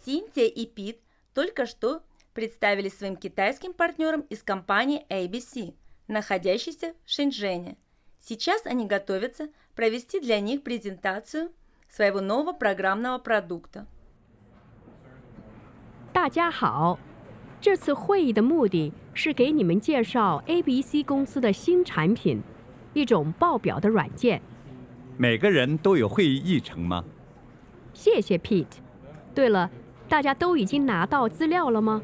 Синтия и Пит только что представили своим китайским партнерам из компании ABC, находящейся в Шэньчжэне. Сейчас они готовятся провести для них презентацию своего нового программного продукта. 大家好，这次会议的目的是给你们介绍 ABC 公司的新产品，一种报表的软件。每个人都有会议议程吗？谢谢 Pete。对了，大家都已经拿到资料了吗？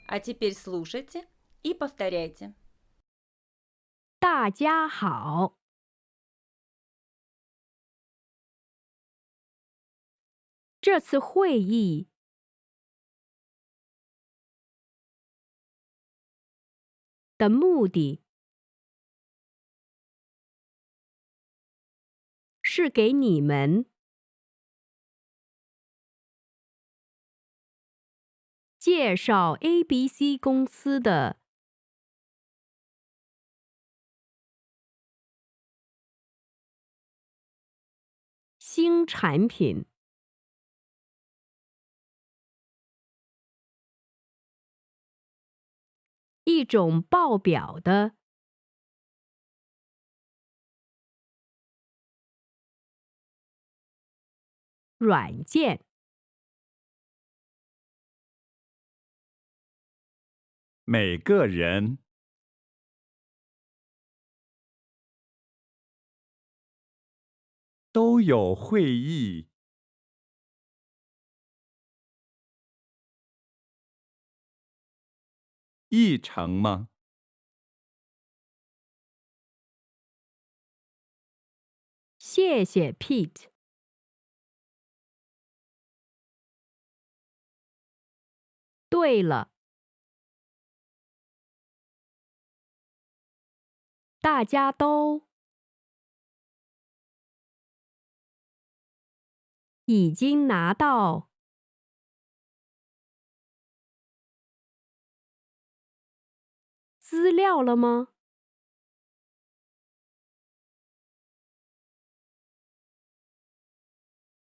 А теперь слушайте и повторяйте. 大家好，这次会议的目的是给你们介绍 ABC 公司的新产品。一种报表的软件。每个人都有会议议程吗？谢谢 Pete。对了，大家都已经拿到资料了吗？